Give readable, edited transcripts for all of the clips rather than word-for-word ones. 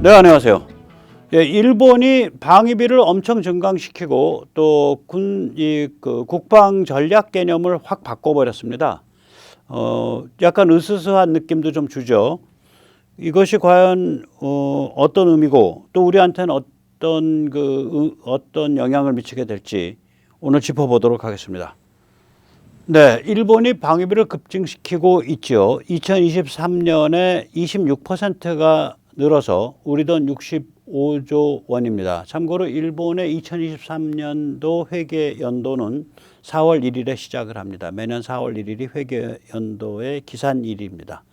네, 안녕하세요. 예, 일본이 방위비를 엄청 증강시키고 또 국방 전략 개념을 확 바꿔버렸습니다. 약간 으스스한 느낌도 좀 주죠. 이것이 과연 어떤 의미고 또 우리한테는 어떤 영향을 미치게 될지 오늘 짚어보도록 하겠습니다. 네, 일본이 방위비를 급증시키고 있죠. 2023년에 26%가 늘어서 우리 돈 65조 원입니다. 참고로 일본의 2023년도 회계 연도는 4월 1일에 시작을 합니다. 매년 4월 1일이 회계 연도의 기산일입니다.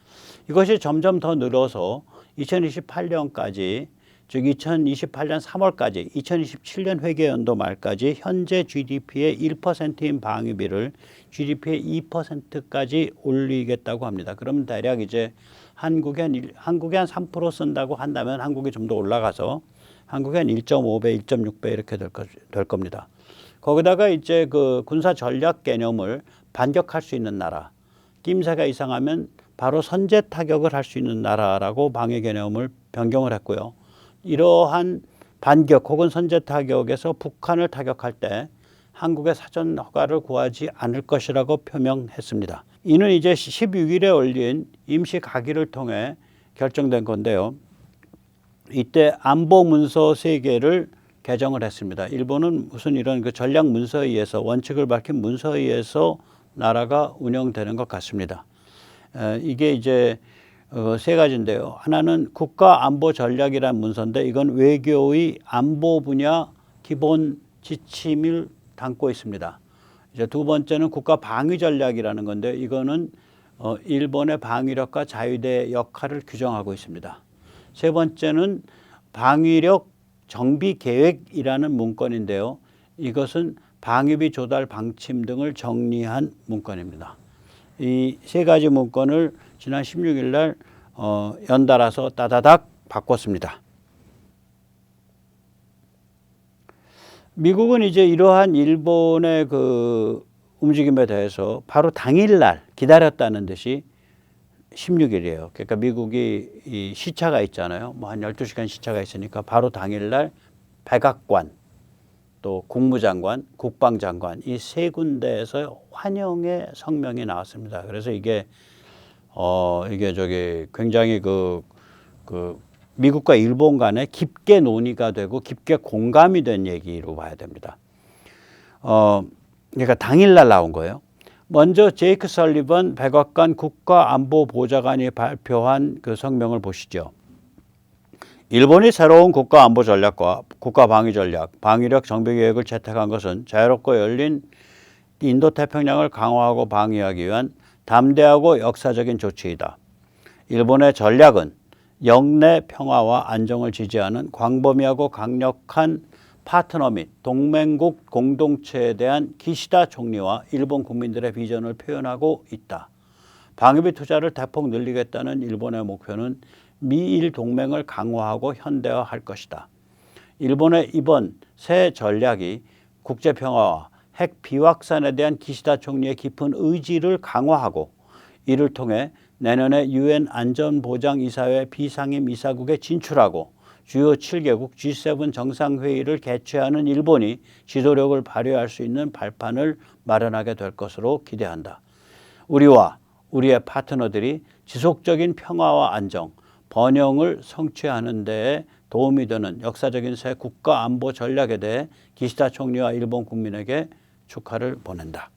이것이 점점 더 늘어서 2028년까지 즉 2028년 3월까지 2027년 회계연도 말까지 현재 GDP의 1%인 방위비를 GDP의 2%까지 올리겠다고 합니다. 그러면 대략 이제 한국에 한 3% 쓴다고 한다면 한국이 좀 더 올라가서 한국에 한 1.5배, 1.6배 이렇게 될 겁니다. 거기다가 이제 그 군사 전략 개념을 반격할 수 있는 나라, 낌새가 이상하면 바로 선제 타격을 할 수 있는 나라라고 방위 개념을 변경을 했고요. 이러한 반격 혹은 선제 타격에서 북한을 타격할 때 한국의 사전 허가를 구하지 않을 것이라고 표명했습니다. 이는 이제 16일에 올린 임시 각의를 통해 결정된 건데요. 이때 안보 문서 3개를 개정을 했습니다. 일본은 무슨 이런 그 전략 문서에 의해서 원칙을 밝힌 문서에 의해서 나라가 운영되는 것 같습니다. 이게 이제 3가지인데요. 하나는 국가안보전략이라는 문서인데 이건 외교의 안보 분야 기본 지침을 담고 있습니다. 이제 2번째는 국가방위전략이라는 건데 이거는 일본의 방위력과 자위대 역할을 규정하고 있습니다. 3번째는 방위력 정비계획이라는 문건인데요. 이것은 방위비 조달 방침 등을 정리한 문건입니다. 이 3가지 문건을 지난 16일 날 연달아서 따다닥 바꿨습니다. 미국은 이제 이러한 일본의 그 움직임에 대해서 바로 당일날 기다렸다는 듯이 16일이에요. 그러니까 미국이 이 시차가 있잖아요. 뭐 한 12시간 시차가 있으니까 바로 당일날 백악관 또 국무장관, 국방장관 이 3군데에서 환영의 성명이 나왔습니다. 그래서 이게 굉장히 미국과 일본 간에 깊게 논의가 되고 깊게 공감이 된 얘기로 봐야 됩니다. 그러니까 당일날 나온 거예요. 먼저 제이크 설리번 백악관 국가안보보좌관이 발표한 그 성명을 보시죠. 일본이 새로운 국가안보전략과 국가방위전략, 방위력 정비계획을 채택한 것은 자유롭고 열린 인도태평양을 강화하고 방위하기 위한 담대하고 역사적인 조치이다. 일본의 전략은 영내 평화와 안정을 지지하는 광범위하고 강력한 파트너 및 동맹국 공동체에 대한 기시다 총리와 일본 국민들의 비전을 표현하고 있다. 방위비 투자를 대폭 늘리겠다는 일본의 목표는 미일 동맹을 강화하고 현대화할 것이다. 일본의 이번 새 전략이 국제평화와 핵 비확산에 대한 기시다 총리의 깊은 의지를 강화하고 이를 통해 내년에 유엔 안전보장이사회 비상임 이사국에 진출하고 주요 7개국 G7 정상회의를 개최하는 일본이 지도력을 발휘할 수 있는 발판을 마련하게 될 것으로 기대한다. 우리와 우리의 파트너들이 지속적인 평화와 안정, 번영을 성취하는 데에 도움이 되는 역사적인 새 국가안보 전략에 대해 기시다 총리와 일본 국민에게 축하를 보낸다.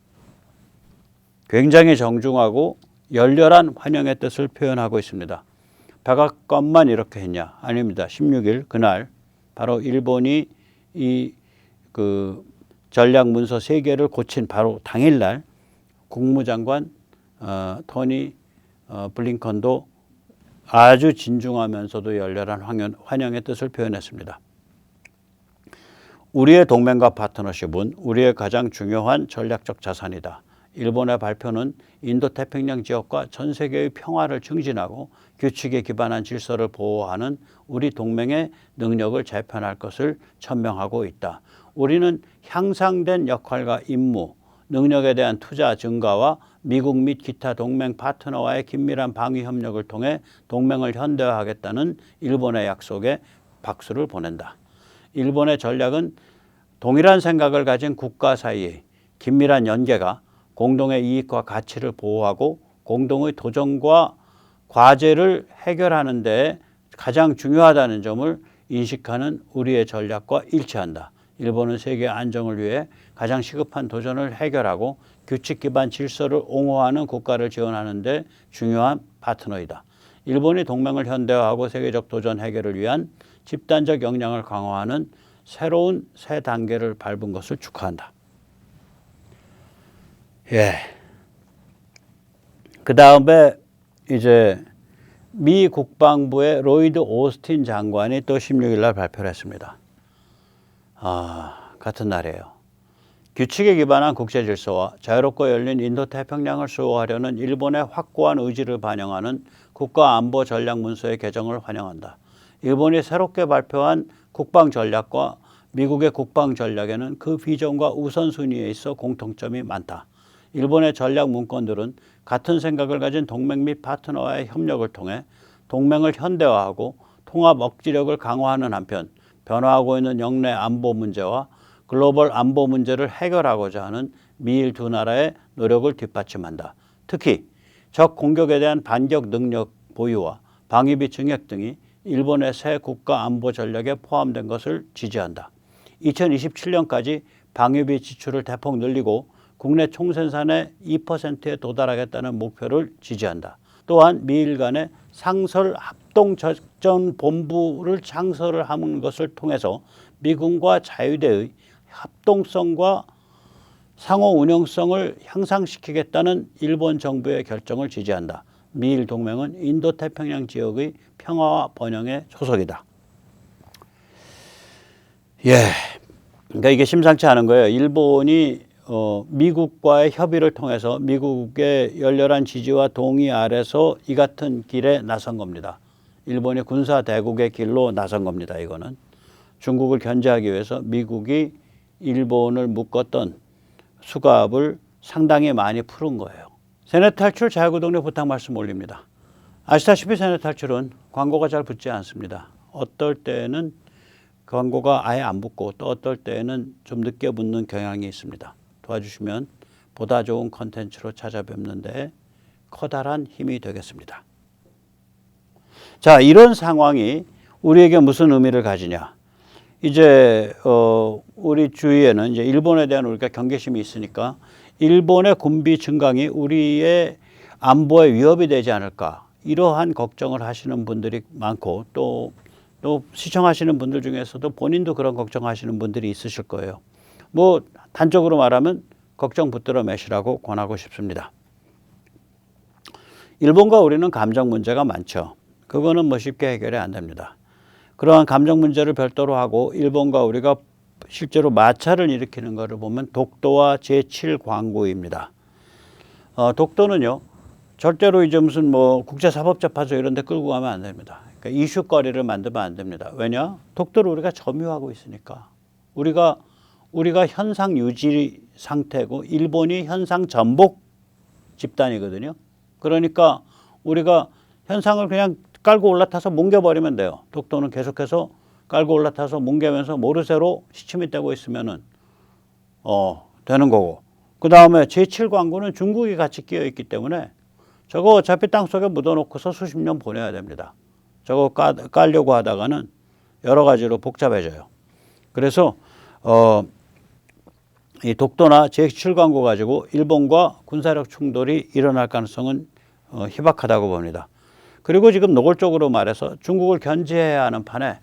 굉장히 정중하고 열렬한 환영의 뜻을 표현하고 있습니다. 백악관만 이렇게 했냐? 아닙니다. 16일 그날 바로 일본이 이 전략 문서 3개를 고친 바로 당일날 국무장관 토니 블링컨도 아주 진중하면서도 열렬한 환영의 뜻을 표현했습니다. 우리의 동맹과 파트너십은 우리의 가장 중요한 전략적 자산이다. 일본의 발표는 인도태평양 지역과 전 세계의 평화를 증진하고 규칙에 기반한 질서를 보호하는 우리 동맹의 능력을 재편할 것을 천명하고 있다. 우리는 향상된 역할과 임무, 능력에 대한 투자 증가와 미국 및 기타 동맹 파트너와의 긴밀한 방위 협력을 통해 동맹을 현대화하겠다는 일본의 약속에 박수를 보낸다. 일본의 전략은 동일한 생각을 가진 국가 사이의 긴밀한 연계가 공동의 이익과 가치를 보호하고 공동의 도전과 과제를 해결하는 데 가장 중요하다는 점을 인식하는 우리의 전략과 일치한다. 일본은 세계 안정을 위해 가장 시급한 도전을 해결하고 규칙 기반 질서를 옹호하는 국가를 지원하는 데 중요한 파트너이다. 일본이 동맹을 현대화하고 세계적 도전 해결을 위한 집단적 역량을 강화하는 새로운 새 단계를 밟은 것을 축하한다. 예. 그 다음에 이제 미 국방부의 로이드 오스틴 장관이 또 16일 날 발표를 했습니다. 같은 날이에요. 규칙에 기반한 국제 질서와 자유롭고 열린 인도태평양을 수호하려는 일본의 확고한 의지를 반영하는 국가안보 전략 문서의 개정을 환영한다. 일본이 새롭게 발표한 국방 전략과 미국의 국방 전략에는 그 비전과 우선순위에 있어 공통점이 많다. 일본의 전략 문건들은 같은 생각을 가진 동맹 및 파트너와의 협력을 통해 동맹을 현대화하고 통합 억지력을 강화하는 한편 변화하고 있는 영내 안보 문제와 글로벌 안보 문제를 해결하고자 하는 미일 두 나라의 노력을 뒷받침한다. 특히 적 공격에 대한 반격 능력 보유와 방위비 증액 등이 일본의 새 국가 안보 전략에 포함된 것을 지지한다. 2027년까지 방위비 지출을 대폭 늘리고 국내 총생산의 2%에 도달하겠다는 목표를 지지한다. 또한 미일 간의 상설 합동작전본부를 창설을 하는 것을 통해서 미군과 자유대의 합동성과 상호 운영성을 향상시키겠다는 일본 정부의 결정을 지지한다. 미일 동맹은 인도태평양 지역의 평화와 번영의 초석이다. 예, 그러니까 이게 심상치 않은 거예요. 일본이 미국과의 협의를 통해서 미국의 열렬한 지지와 동의 아래서 이 같은 길에 나선 겁니다. 일본이 군사 대국의 길로 나선 겁니다. 이거는 중국을 견제하기 위해서 미국이 일본을 묶었던 수갑을 상당히 많이 풀은 거예요. 세뇌 탈출 자유구독료 부탁 말씀 올립니다. 아시다시피 세뇌 탈출은 광고가 잘 붙지 않습니다. 어떨 때는 광고가 아예 안 붙고 또 어떨 때는 좀 늦게 붙는 경향이 있습니다. 도와주시면 보다 좋은 컨텐츠로 찾아뵙는 데 커다란 힘이 되겠습니다. 자, 이런 상황이 우리에게 무슨 의미를 가지냐? 이제 우리 주위에는 이제 일본에 대한 우리가 경계심이 있으니까 일본의 군비 증강이 우리의 안보에 위협이 되지 않을까 이러한 걱정을 하시는 분들이 많고 또 시청하시는 분들 중에서도 본인도 그런 걱정하시는 분들이 있으실 거예요. 뭐 단적으로 말하면 걱정 붙들어 매시라고 권하고 싶습니다. 일본과 우리는 감정 문제가 많죠. 그거는 뭐 쉽게 해결이 안 됩니다. 그러한 감정 문제를 별도로 하고 일본과 우리가 실제로 마찰을 일으키는 것을 보면 독도와 제7광구입니다. 독도는요, 절대로 이제 무슨 뭐 국제사법재판소 이런 데 끌고 가면 안 됩니다. 그러니까 이슈거리를 만들면 안 됩니다. 왜냐? 독도를 우리가 점유하고 있으니까. 우리가 현상 유지 상태고 일본이 현상 전복 집단이거든요. 그러니까 우리가 현상을 그냥 깔고 올라타서 뭉개버리면 돼요. 독도는 계속해서 깔고 올라타서 뭉개면서 모르쇠로 시침이 떼고 있으면은 되는 거고. 그 다음에 제7광구는 중국이 같이 끼어 있기 때문에 저거 어차피 땅속에 묻어놓고서 수십 년 보내야 됩니다. 저거 깔려고 하다가는 여러 가지로 복잡해져요. 그래서 이 독도나 제7광구 가지고 일본과 군사력 충돌이 일어날 가능성은 희박하다고 봅니다. 그리고 지금 노골적으로 말해서 중국을 견제해야 하는 판에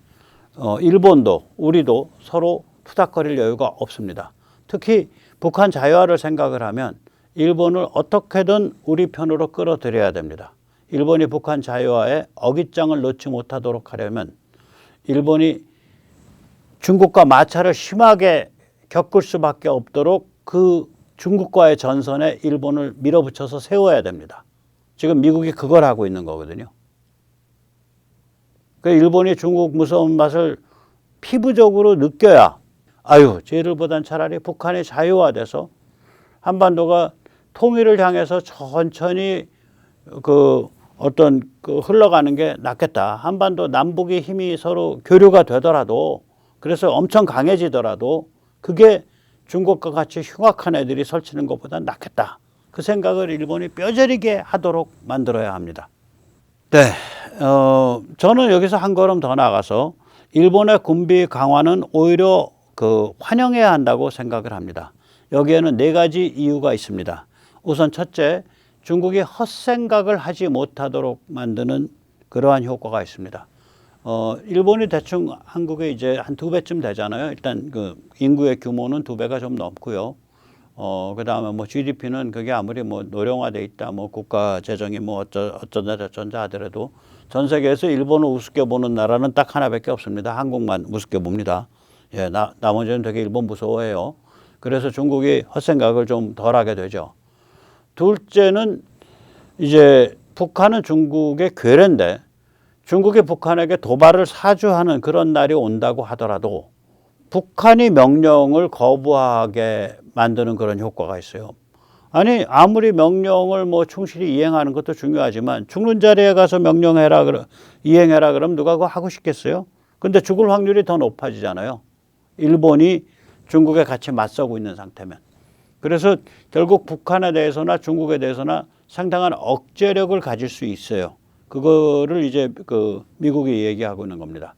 일본도 우리도 서로 투닥거릴 여유가 없습니다. 특히 북한 자유화를 생각을 하면 일본을 어떻게든 우리 편으로 끌어들여야 됩니다. 일본이 북한 자유화에 어깃장을 놓지 못하도록 하려면 일본이 중국과 마찰을 심하게 겪을 수밖에 없도록 그 중국과의 전선에 일본을 밀어붙여서 세워야 됩니다. 지금 미국이 그걸 하고 있는 거거든요. 그 일본이 중국 무서운 맛을 피부적으로 느껴야 쟤들보단 차라리 북한이 자유화돼서 한반도가 통일을 향해서 천천히 흘러가는 게 낫겠다. 한반도 남북의 힘이 서로 교류가 되더라도, 그래서 엄청 강해지더라도 그게 중국과 같이 흉악한 애들이 설치는 것보다 낫겠다. 그 생각을 일본이 뼈저리게 하도록 만들어야 합니다. 네, 저는 여기서 한 걸음 더 나가서 일본의 군비 강화는 오히려 환영해야 한다고 생각을 합니다. 여기에는 4가지 이유가 있습니다. 우선 첫째, 중국이 헛생각을 하지 못하도록 만드는 그러한 효과가 있습니다. 일본이 대충 한국에 이제 한 2배쯤 되잖아요. 일단 인구의 규모는 2배가 좀 넘고요. 그 다음에 GDP는 그게 아무리 노령화돼 있다, 국가 재정이 어쩐다 저쩐다 하더라도 전 세계에서 일본을 우습게 보는 나라는 딱 하나밖에 없습니다. 한국만 우습게 봅니다. 예, 나머지는 되게 일본 무서워해요. 그래서 중국이 헛생각을 좀 덜 하게 되죠. 둘째는 이제 북한은 중국의 괴뢰인데 중국이 북한에게 도발을 사주하는 그런 날이 온다고 하더라도 북한이 명령을 거부하게 만드는 그런 효과가 있어요. 아니 아무리 명령을 충실히 이행하는 것도 중요하지만 죽는 자리에 가서 이행해라 그러면 누가 그거 하고 싶겠어요? 근데 죽을 확률이 더 높아지잖아요. 일본이 중국에 같이 맞서고 있는 상태면. 그래서 결국 북한에 대해서나 중국에 대해서나 상당한 억제력을 가질 수 있어요. 그거를 이제 미국이 얘기하고 있는 겁니다.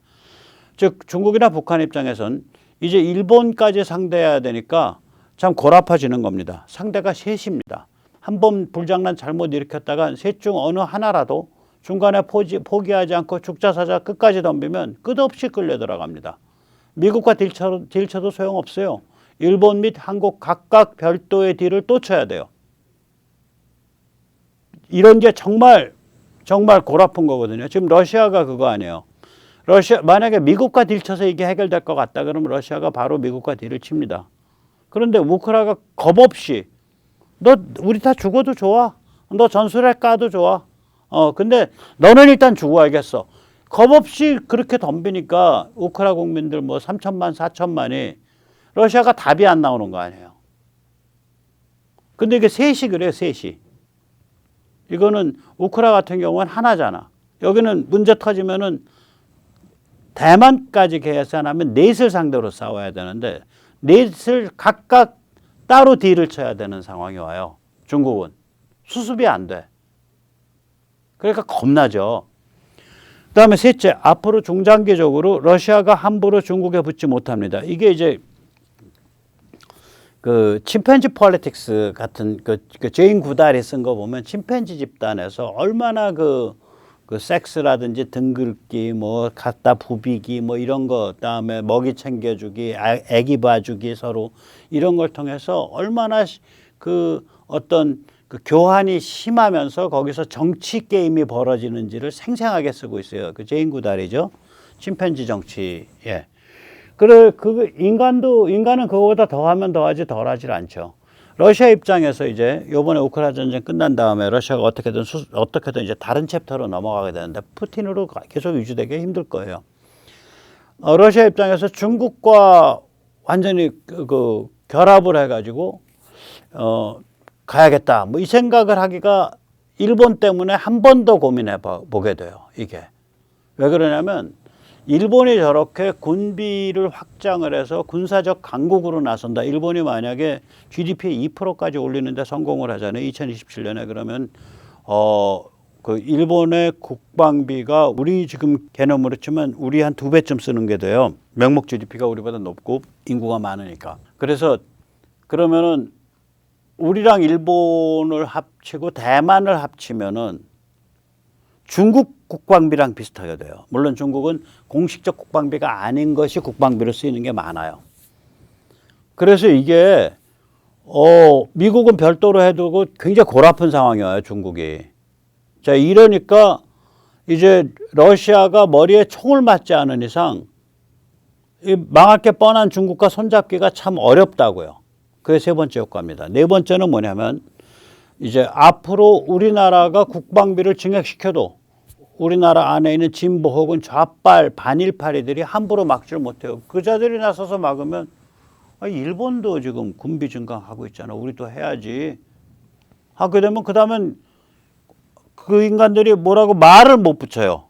즉 중국이나 북한 입장에선 이제 일본까지 상대해야 되니까 참 골아파지는 겁니다. 상대가 셋입니다. 한 번 불장난 잘못 일으켰다가 셋 중 어느 하나라도 중간에 포기하지 않고 죽자 사자 끝까지 덤비면 끝없이 끌려 들어갑니다. 미국과 딜쳐도 소용없어요. 일본 및 한국 각각 별도의 딜을 또 쳐야 돼요. 이런 게 정말 골아픈 거거든요. 지금 러시아가 그거 아니에요. 만약에 미국과 딜쳐서 이게 해결될 것 같다 그러면 러시아가 바로 미국과 딜을 칩니다. 그런데 우크라이나가 겁없이 우리 다 죽어도 좋아. 너 전술에 까도 좋아. 근데 너는 일단 죽어야겠어. 겁없이 그렇게 덤비니까 우크라이나 국민들 3천만, 4천만이 러시아가 답이 안 나오는 거 아니에요. 근데 이게 셋이 그래요, 셋이. 이거는 우크라이나 같은 경우는 하나잖아. 여기는 문제 터지면은 대만까지 계산하면 넷을 상대로 싸워야 되는데 넷을 각각 따로 딜을 쳐야 되는 상황이 와요. 중국은. 수습이 안 돼. 그러니까 겁나죠. 그 다음에 셋째, 앞으로 중장기적으로 러시아가 함부로 중국에 붙지 못합니다. 이게 이제 침팬지 폴리틱스 같은 제인 구달이 쓴 거 보면 침팬지 집단에서 얼마나 섹스라든지 등글기 갖다 부비기 이런 거 그다음에 먹이 챙겨주기 애기 봐주기 서로 이런 걸 통해서 얼마나 어떤 교환이 심하면서 거기서 정치 게임이 벌어지는지를 생생하게 쓰고 있어요. 제인 구달이죠. 침팬지 정치. 예. 인간은 그거보다 더하면 더하지 덜하지 않죠. 러시아 입장에서 이제 요번에 우크라이나 전쟁 끝난 다음에 러시아가 어떻게든 이제 다른 챕터로 넘어가게 되는데 푸틴으로 계속 유지되기 힘들 거예요. 러시아 입장에서 중국과 완전히 결합을 해가지고 가야겠다. 이 생각을 하기가 일본 때문에 한 번 더 고민해 보게 돼요. 이게 왜 그러냐면 일본이 저렇게 군비를 확장을 해서 군사적 강국으로 나선다. 일본이 만약에 GDP 2%까지 올리는데 성공을 하잖아요. 2027년에 그러면 일본의 국방비가 우리 지금 개념으로 치면 우리 한 2배쯤 쓰는 게 돼요. 명목 GDP가 우리보다 높고 인구가 많으니까. 그래서 그러면은 우리랑 일본을 합치고 대만을 합치면은 중국 국방비랑 비슷하게 돼요. 물론 중국은 공식적 국방비가 아닌 것이 국방비로 쓰이는 게 많아요. 그래서 이게 미국은 별도로 해두고 굉장히 골아픈 상황이 와요, 중국이. 자, 이러니까 이제 러시아가 머리에 총을 맞지 않은 이상 망할 게 뻔한 중국과 손잡기가 참 어렵다고요. 그게 세 번째 효과입니다. 네 번째는 뭐냐면 이제 앞으로 우리나라가 국방비를 증액시켜도 우리나라 안에 있는 진보 혹은 좌빨 반일파리들이 함부로 막지를 못해요. 그 자들이 나서서 막으면 일본도 지금 군비 증강하고 있잖아. 우리도 해야지. 하게 되면 그 다음엔 그 인간들이 뭐라고 말을 못 붙여요.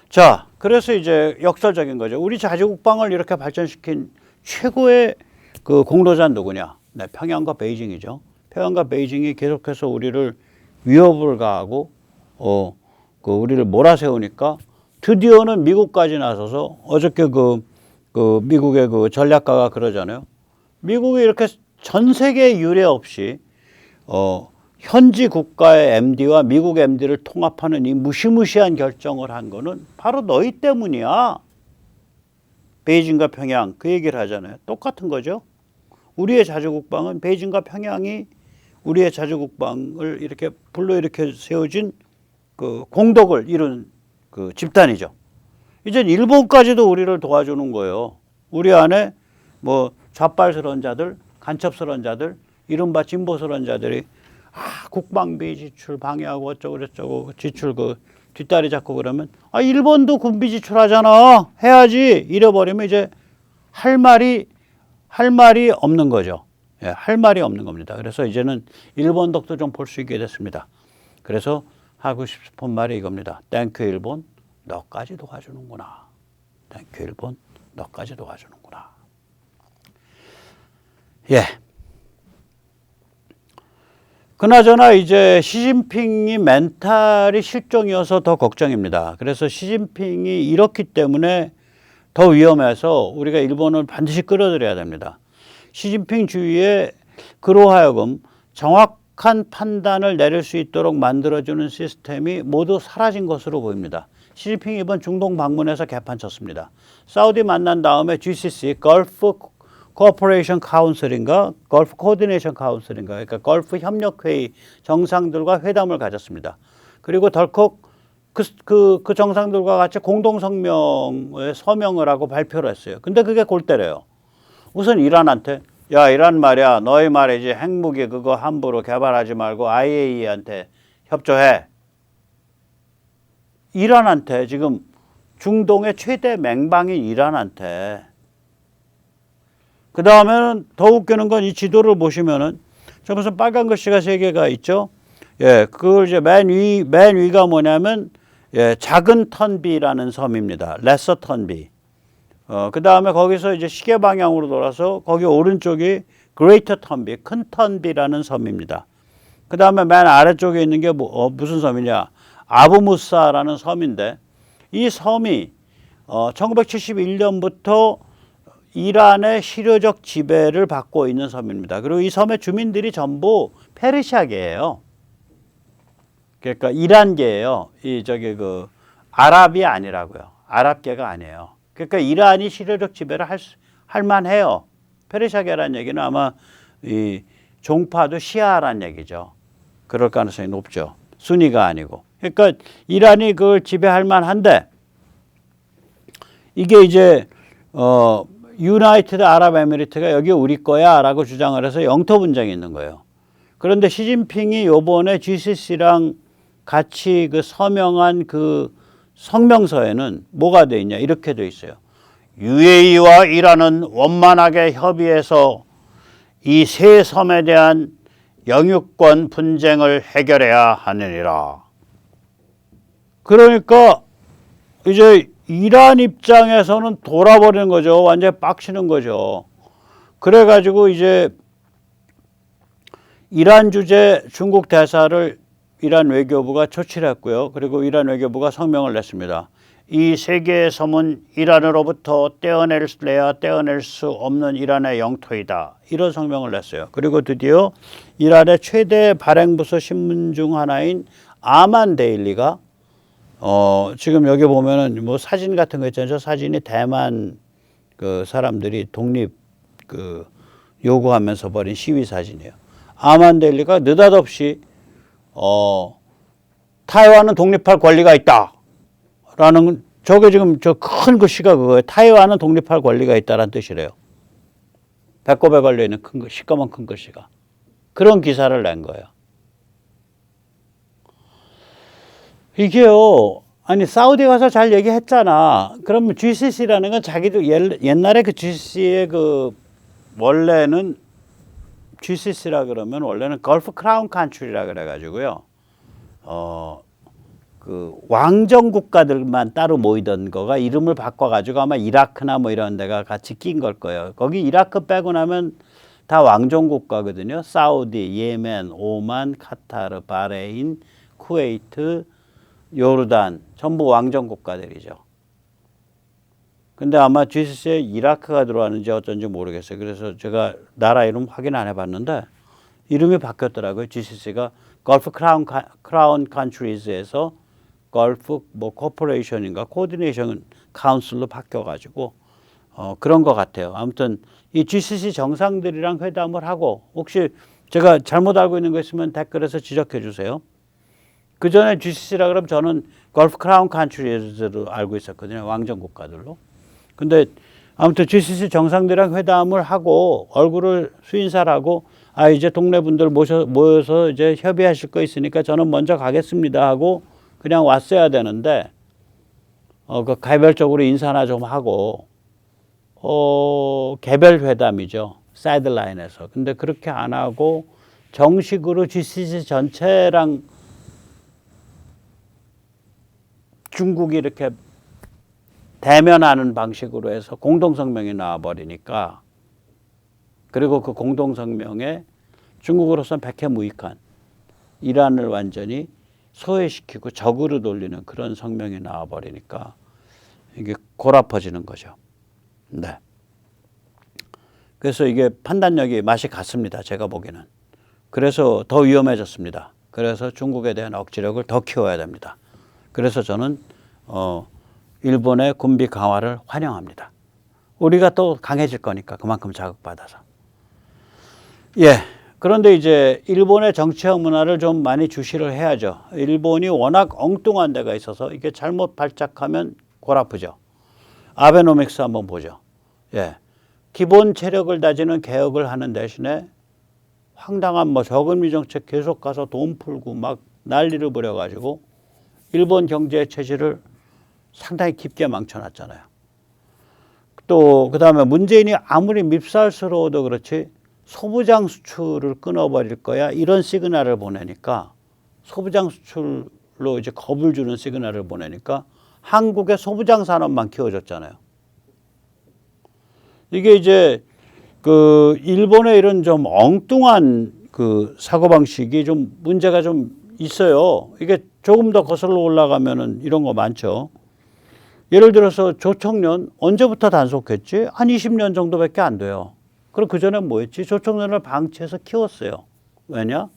자, 그래서 이제 역설적인 거죠. 우리 자주국방을 이렇게 발전시킨 최고의 그 공로자는 누구냐? 네, 평양과 베이징이죠. 평양과 베이징이 계속해서 우리를 위협을 가하고 그 우리를 몰아세우니까 드디어는 미국까지 나서서 어저께 그 미국의 그 전략가가 그러잖아요. 미국이 이렇게 전 세계 유례 없이 현지 국가의 MD와 미국 MD를 통합하는 이 무시무시한 결정을 한 거는 바로 너희 때문이야. 베이징과 평양 그 얘기를 하잖아요. 똑같은 거죠. 우리의 자주국방은 베이징과 평양이 우리의 자주국방을 이렇게 불러일으켜 세워진 그 공덕을 이룬 그 집단이죠. 이제 일본까지도 우리를 도와주는 거예요. 우리 안에 뭐 좌빨스러운 자들, 간첩스러운 자들, 이른바 진보스러운 자들이 국방비 지출 방해하고 어쩌고 저쩌고 지출 그 뒷다리 잡고 그러면 일본도 군비 지출하잖아. 해야지. 이래버리면 이제 할 말이 없는 거죠. 예, 할 말이 없는 겁니다. 그래서 이제는 일본 덕도 좀 볼 수 있게 됐습니다. 그래서 하고 싶은 말이 이겁니다. 땡큐 일본, 너까지 도와주는구나. 땡큐 일본, 너까지 도와주는구나. 예. 그나저나 이제 시진핑이 멘탈이 실종이어서 더 걱정입니다. 그래서 시진핑이 이렇기 때문에 더 위험해서 우리가 일본을 반드시 끌어들여야 됩니다. 시진핑 주위에 그로 하여금 정확한 판단을 내릴 수 있도록 만들어주는 시스템이 모두 사라진 것으로 보입니다. 시진핑이 이번 중동 방문에서 개판 쳤습니다. 사우디 만난 다음에 GCC, 걸프 코퍼레이션 카운슬인가, 걸프 코디네이션 카운슬인가, 그러니까 걸프 협력회의 정상들과 회담을 가졌습니다. 그리고 덜컥 그 정상들과 같이 공동성명에 서명을 하고 발표를 했어요. 근데 그게 골 때려요. 우선 이란한테, 야, 이란 말이야, 너희 말이지 핵무기 그거 함부로 개발하지 말고 IAEA한테 협조해. 이란한테 지금 중동의 최대 맹방인 이란한테. 그 다음에는 더 웃기는 건 이 지도를 보시면은 저 무슨 빨간 글씨가 3개가 있죠. 예, 그걸 이제 맨 위가 뭐냐면 예, 작은 턴비라는 섬입니다. 레서 턴비. 그 다음에 거기서 이제 시계 방향으로 돌아서 거기 오른쪽이 그레이터 턴비, 큰 턴비라는 섬입니다. 그 다음에 맨 아래쪽에 있는 게 무슨 섬이냐? 아부무사라는 섬인데 이 섬이 1971년부터 이란의 실효적 지배를 받고 있는 섬입니다. 그리고 이 섬의 주민들이 전부 페르시아계예요. 그러니까 이란계예요. 그 아랍이 아니라고요. 아랍계가 아니에요. 그러니까 이란이 실효적 지배를 할 만해요. 페르시아계라는 얘기는 아마 이 종파도 시아라는 얘기죠. 그럴 가능성이 높죠. 순위가 아니고. 그러니까 이란이 그걸 지배할 만한데 이게 이제 유나이티드 아랍에미리트가 여기 우리 거야 라고 주장을 해서 영토 분쟁이 있는 거예요. 그런데 시진핑이 요번에 GCC랑 같이 그 서명한 그 성명서에는 뭐가 돼 있냐 이렇게 돼 있어요. UAE와 이란은 원만하게 협의해서 이 세 섬에 대한 영유권 분쟁을 해결해야 하느니라. 그러니까 이제 이란 입장에서는 돌아버리는 거죠. 완전히 빡치는 거죠. 그래가지고 이제 이란 주재 중국 대사를 이란 외교부가 조치를 했고요. 그리고 이란 외교부가 성명을 냈습니다. 이 세 개의 섬은 이란으로부터 떼어낼 수 없는 이란의 영토이다. 이런 성명을 냈어요. 그리고 드디어 이란의 최대 발행부서 신문 중 하나인 아만 데일리가 지금 여기 보면은 뭐 사진 같은 거 있잖아요. 저 사진이 대만 그 사람들이 독립 그 요구하면서 벌인 시위 사진이에요. 아만 데일리가 느닷없이 타이완은 독립할 권리가 있다. 라는 저게 지금 저 큰 글씨가 그거예요. 타이완은 독립할 권리가 있다라는 뜻이래요. 배꼽에 걸려 있는 큰 글, 시꺼먼 큰 글씨가. 그런 기사를 낸 거예요. 이게요. 아니 사우디 가서 잘 얘기했잖아. 그러면 GCC라는 건 자기도 옛날에 그 GCC의 그 원래는 GCC라 그러면 원래는 걸프 크라운 컨트리라 그래가지고요. 그 왕정 국가들만 따로 모이던 거가 이름을 바꿔가지고 아마 이라크나 뭐 이런 데가 같이 낀 걸 거예요. 거기 이라크 빼고 나면 다 왕정 국가거든요. 사우디, 예멘, 오만, 카타르, 바레인, 쿠웨이트, 요르단 전부 왕정 국가들이죠. 근데 아마 GCC에 이라크가 들어왔는지 어쩐지 모르겠어요. 그래서 제가 나라 이름 확인 안 해봤는데 이름이 바뀌었더라고요. GCC가 걸프 크라운 컨트리즈에서 걸프 뭐 코퍼레이션인가 코디네이션 카운슬로 바뀌어가지고 그런 것 같아요. 아무튼 이 GCC 정상들이랑 회담을 하고 혹시 제가 잘못 알고 있는 거 있으면 댓글에서 지적해 주세요. 그 전에 GCC라 그러면 저는 걸프 크라운 컨트리즈로 알고 있었거든요. 왕정 국가들로. 근데 아무튼 GCC 정상들이랑 회담을 하고 얼굴을 수인사라고 이제 동네 분들 모여서 이제 협의하실 거 있으니까 저는 먼저 가겠습니다 하고 그냥 왔어야 되는데 그 개별적으로 인사나 좀 하고 개별 회담이죠. 사이드라인에서. 근데 그렇게 안 하고 정식으로 GCC 전체랑 중국이 이렇게 대면하는 방식으로 해서 공동성명이 나와버리니까 그리고 그 공동성명에 중국으로서는 백해무익한 이란을 완전히 소외시키고 적으로 돌리는 그런 성명이 나와버리니까 이게 골아퍼지는 거죠. 네. 그래서 이게 판단력이 맛이 갔습니다. 제가 보기에는. 그래서 더 위험해졌습니다. 그래서 중국에 대한 억지력을 더 키워야 됩니다. 그래서 저는 일본의 군비 강화를 환영합니다. 우리가 또 강해질 거니까 그만큼 자극받아서. 예. 그런데 이제 일본의 정치적 문화를 좀 많이 주시를 해야죠. 일본이 워낙 엉뚱한 데가 있어서 이게 잘못 발작하면 골아프죠. 아베노믹스 한번 보죠. 예. 기본 체력을 다지는 개혁을 하는 대신에 황당한 뭐 저금리 정책 계속 가서 돈 풀고 막 난리를 부려가지고 일본 경제 체질을 상당히 깊게 망쳐놨잖아요. 또 그다음에 문재인이 아무리 밉살스러워도 그렇지 소부장 수출을 끊어버릴 거야 이런 시그널을 보내니까 소부장 수출로 이제 겁을 주는 시그널을 보내니까 한국의 소부장 산업만 키워졌잖아요. 이게 이제 그 일본의 이런 좀 엉뚱한 그 사고방식이 좀 문제가 좀 있어요. 이게 조금 더 거슬러 올라가면은 이런 거 많죠. 예를 들어서 조청년 언제부터 단속했지? 한 20년 정도밖에 안 돼요. 그럼 그전에 뭐 했지? 조청년을 방치해서 키웠어요. 왜냐?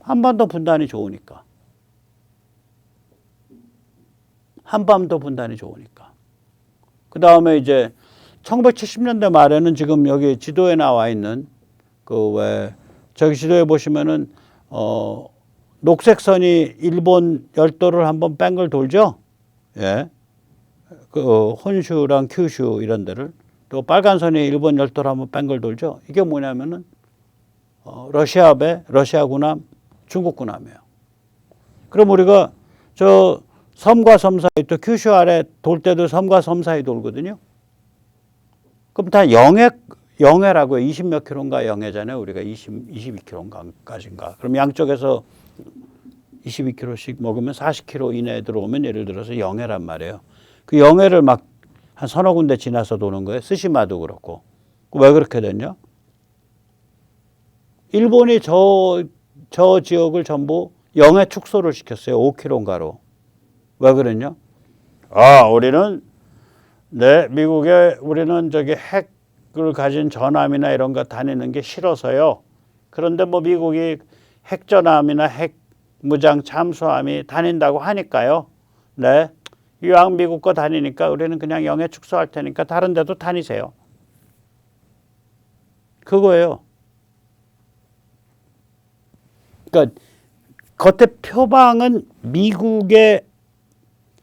한반도 분단이 좋으니까. 한반도 분단이 좋으니까. 그 다음에 이제 1970년대 말에는 지금 여기 지도에 나와 있는 그 왜 저기 지도에 보시면은 녹색선이 일본 열도를 한번 뺑글 돌죠. 예. 그 혼슈랑 큐슈 이런 데를 또 빨간 선이 일본 열도를 한번 뺑글 돌죠. 이게 뭐냐면은 러시아 배, 러시아 군함, 중국 군함이에요. 그럼 우리가 저 섬과 섬 사이 또 큐슈 아래 돌 때도 섬과 섬 사이 돌거든요. 그럼 다 영해라고요. 20몇 킬로인가 영해잖아요. 우리가 22킬로인가까지인가. 그럼 양쪽에서 22킬로씩 먹으면 40킬로 이내에 들어오면 예를 들어서 영해란 말이에요. 그 영해를 막 한 서너 군데 지나서 도는 거예요. 스시마도 그렇고. 왜 그렇게 됐냐? 일본이 저 지역을 전부 영해 축소를 시켰어요. 5킬로인가로. 왜 그랬냐? 우리는 우리는 저기 핵을 가진 전함이나 이런 거 다니는 게 싫어서요. 그런데 뭐 미국이 핵전함이나 핵무장 잠수함이 다닌다고 하니까요. 네. 이왕 미국 거 다니니까 우리는 그냥 영해 축소할 테니까 다른 데도 다니세요. 그거예요. 그러니까 겉에 표방은 미국의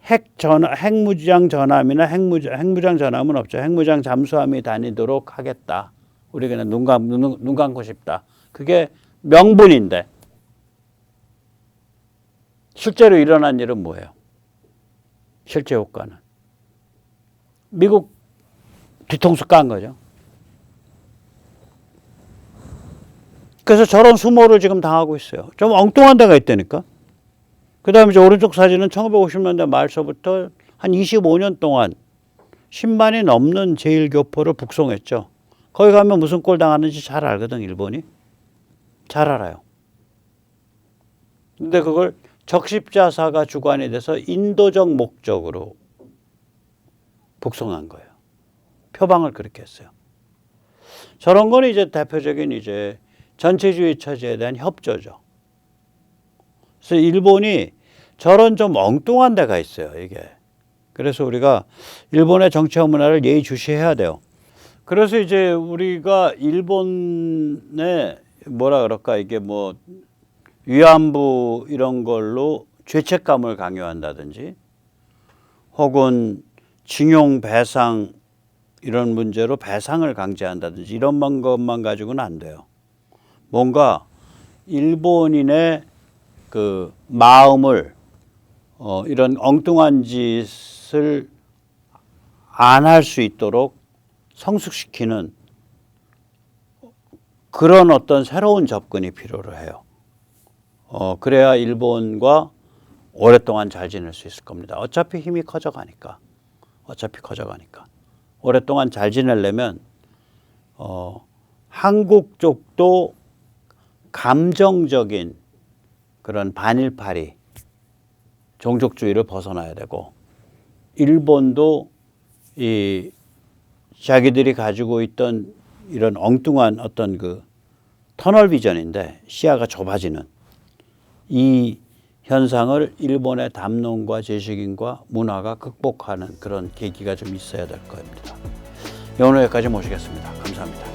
핵무장 전함이나 핵무장 전함은 없죠. 핵무장 잠수함이 다니도록 하겠다. 우리가 그냥 눈 감고 싶다. 그게 명분인데 실제로 일어난 일은 뭐예요? 실제 효과는 미국 뒤통수 깐 거죠. 그래서 저런 수모를 지금 당하고 있어요. 좀 엉뚱한 데가 있다니까. 그 다음에 이제 오른쪽 사진은 1950년대 말서부터 한 25년 동안 10만이 넘는 제1교포를 북송했죠. 거기 가면 무슨 꼴 당하는지 잘 알거든, 일본이. 잘 알아요. 근데 그걸 적십자사가 주관이 돼서 인도적 목적으로 북송한 거예요. 표방을 그렇게 했어요. 저런 건 이제 대표적인 이제 전체주의 처지에 대한 협조죠. 그래서 일본이 저런 좀 엉뚱한 데가 있어요, 이게. 그래서 우리가 일본의 정치와 문화를 예의주시해야 돼요. 그래서 이제 우리가 일본의 뭐라 그럴까, 이게 뭐 위안부 이런 걸로 죄책감을 강요한다든지 혹은 징용 배상 이런 문제로 배상을 강제한다든지 이런 것만 가지고는 안 돼요. 뭔가 일본인의 그 마음을 이런 엉뚱한 짓을 안 할 수 있도록 성숙시키는 그런 어떤 새로운 접근이 필요로 해요. 그래야 일본과 오랫동안 잘 지낼 수 있을 겁니다. 어차피 힘이 커져가니까. 오랫동안 잘 지내려면 한국 쪽도 감정적인 그런 반일파리, 종족주의를 벗어나야 되고, 일본도 이 자기들이 가지고 있던 이런 엉뚱한 어떤 그 터널 비전인데 시야가 좁아지는 이 현상을 일본의 담론과 지식인과 문화가 극복하는 그런 계기가 좀 있어야 될 겁니다. 오늘 여기까지 모시겠습니다. 감사합니다.